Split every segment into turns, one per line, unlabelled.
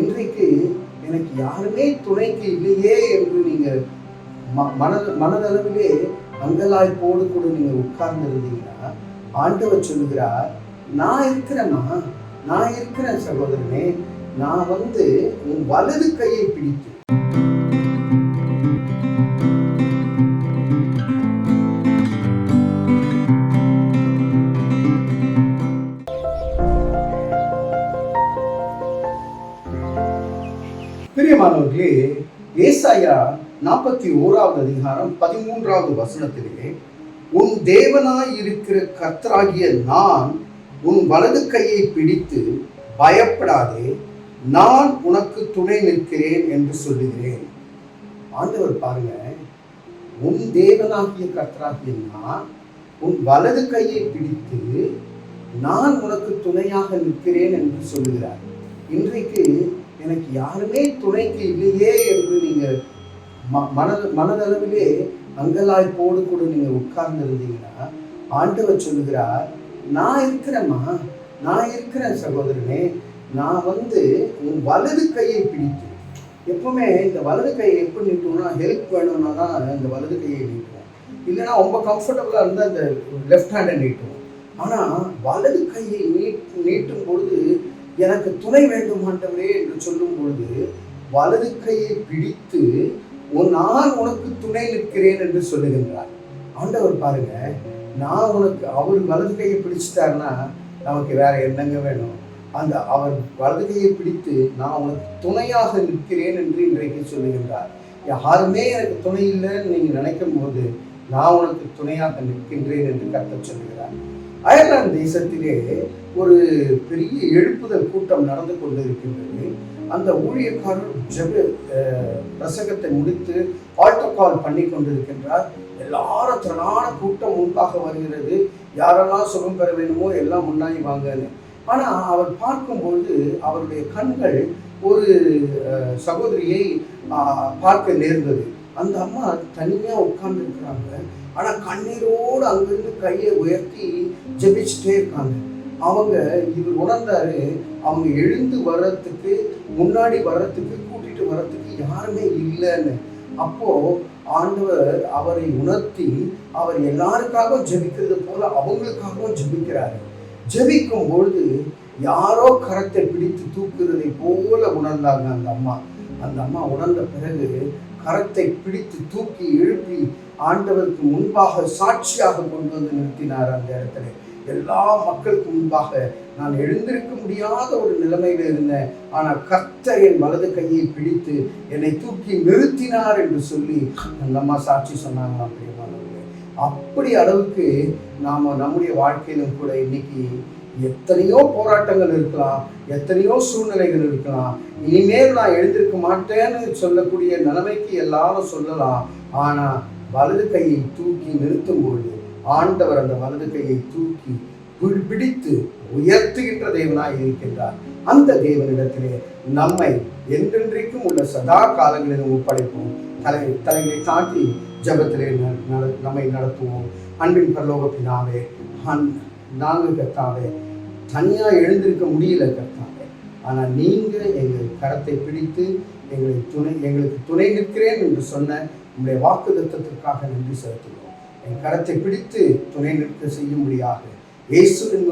இன்றைக்கு எனக்கு யாருமே துணைக்கு இல்லையே என்று நீங்க மனதளவிலே அங்கலாய்ப்போடு கூட நீங்க உட்கார்ந்து இருந்தீங்கன்னா, ஆண்டவர் சொல்லுகிறார், நான் இருக்கிறேம்மா, நான் இருக்கிறேன் சகோதரனே, நான் உன் வலது கையை பிடித்து. பிரியமானவர்களே, ஏசாயா 41வது அதிகாரம் 13வது வசனத்திலே, உன் தேவனாய் இருக்கிற கர்த்தராகிய நான் உன் வலது கையை பிடித்து பயப்படாதே, நான் உனக்கு துணை நிற்கிறேன் என்று சொல்லுகிறேன். ஆண்டவர் பாருங்க, உன் தேவனாகிய கர்த்தராகிய நான் உன் வலது கையை பிடித்து நான் உனக்கு துணையாக நிற்கிறேன் என்று சொல்லுகிறார். இன்றைக்கு எனக்கு யாருமே துணைக்கு இல்லையே என்று நீங்க மனதளவிலே அங்கலாய்ப்போடு கூட நீங்க உட்கார்ந்து இருந்தீங்கன்னா, ஆண்டவர் சொல்லுகிறார், நான் இருக்கிறேம்மா, நான் இருக்கிறேன் சகோதரனே, நான் உன் வலது கையை பிடித்து. எப்பவுமே இந்த வலது கையை எப்படி நீட்டுவோம்னா, ஹெல்ப் வேணும்னா தான் இந்த வலது கையை நீட்டுவோம், இல்லைன்னா ரொம்ப கம்ஃபர்டபுளாக இருந்தால் இந்த லெஃப்ட் ஹேண்டை நீட்டுவோம். ஆனால் வலது கையை நீட்டும் பொழுது, எனக்கு துணை வேண்டும் ஆண்டவரே என்று சொல்லும் பொழுது, வலது கையை பிடித்து நான் உனக்கு துணை நிற்கிறேன் என்று சொல்லுகின்றார். ஆண்டவர் பாருங்க, அவர் வலது கையை பிடிச்சிட்டாருன்னா நமக்கு வேற என்னங்க வேணும்? அவர் வலது கையை பிடித்து நான் உனக்கு துணையாக நிற்கிறேன் என்று இன்றைக்கு சொல்லுகின்றார். யாருமே எனக்கு துணை இல்லைன்னு நீங்க நினைக்கும் போது, நான் உனக்கு துணையாக நிற்கின்றேன் என்று கர்த்தர் சொல்லுகிறார். அயர்லாந்து தேசத்திலே ஒரு பெரிய எழுப்புதல் கூட்டம் நடந்து கொண்டு இருக்கின்றது. அந்த ஊழியக்காரர் பிரசங்கத்தை முடித்து ஆல்டர் கால் பண்ணி கொண்டிருக்கின்றார். எல்லாரும் திரளான கூட்டம் முன்பாக வருகிறது. யாரெல்லாம் சுகம் பெற வேண்டுமோ எல்லாம் முன்னாடி வாங்கன்னு. ஆனா அவர் பார்க்கும்பொழுது அவருடைய கண்கள் ஒரு சகோதரியை பார்க்க நேர்ந்தது. அந்த அம்மா தனியா உட்கார்ந்து இருக்கிறாங்க. ஆனா கண்ணீரோடு அங்கிருந்து கையை உயர்த்தி ஜெபிச்சுட்டே இருக்காங்க. இவர் உணர்ந்தாரு, அவங்க எழுந்து வர்றதுக்கு முன்னாடி வர்றதுக்கு கூட்டிட்டு வர்றதுக்கு யாருமே இல்லைன்னு. அப்போ ஆண்டவர் அவரை உணர்த்தி, அவர் எல்லாருக்காகவும் ஜெபிக்கிறது போல அவங்களுக்காகவும் ஜெபிக்கிறாரு. ஜெபிக்கும் பொழுது யாரோ கரத்தை பிடித்து தூக்குறதை போல உணர்ந்தாங்க அந்த அம்மா உணர்ந்த பிறகு கரத்தை பிடித்து தூக்கி எழுப்பி ஆண்டவருக்கு முன்பாக சாட்சியாக கொண்டு வந்து நிறுத்தினார். அந்த இடத்துல எல்லா மக்களுக்கு முன்பாக, நான் எழுந்திருக்க முடியாத ஒரு நிலைமையில இருந்தேன், ஆனால் கர்த்தர் என் வலது கையை பிடித்து என்னை தூக்கி நிறுத்தினார் என்று சொல்லி அந்த அம்மா சாட்சி சொன்னாங்களாம். பிரியமானவர்களே, அப்படி அளவுக்கு நம்முடைய வாழ்க்கையிலும் கூட இன்னைக்கு எத்தனையோ போராட்டங்கள் இருக்கலாம், எத்தனையோ சூழ்நிலைகள் இருக்கலாம். இனிமேல் நான் எழுந்திருக்க மாட்டேன்னு சொல்லக்கூடிய நிலைமைக்கு எல்லாரும் சொல்லலாம். ஆனா வலது கையை தூக்கி நிறுத்தும் பொழுது ஆண்டவர் அந்த வலது கையை தூக்கி பிடித்து உயர்த்துகின்ற தேவனாய் இருக்கின்றார். அந்த தேவனிடத்திலே நம்மை என்றென்றைக்கும் உள்ள சதா காலங்களிலும் ஒப்படைப்போம். தலைகளை தாண்டி ஜபத்திலே நம்மை நடத்துவோம். அன்பின் பரலோக பிதாவே, நாங்கள் கர்த்தாவே தனியா எழுந்திருக்க முடியல கர்த்தாவே, ஆனா நீங்க எங்கள் கரத்தை பிடித்து எங்களுக்கு துணை நிற்கிறேன் என்று சொன்ன உங்களுடைய வாக்குத்தத்தத்திற்காக நன்றி செலுத்துகிறோம். என் கரத்தை பிடித்து துணை நிற்க செய்யும்படியாக இயேசுவின்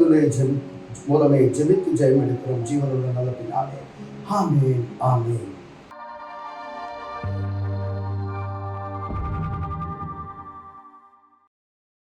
மூலமே ஜெபித்து ஜெயம் எடுக்கிறோம். ஜீவனுள்ள நல்ல பிதாவே, ஆமென், ஆமென்.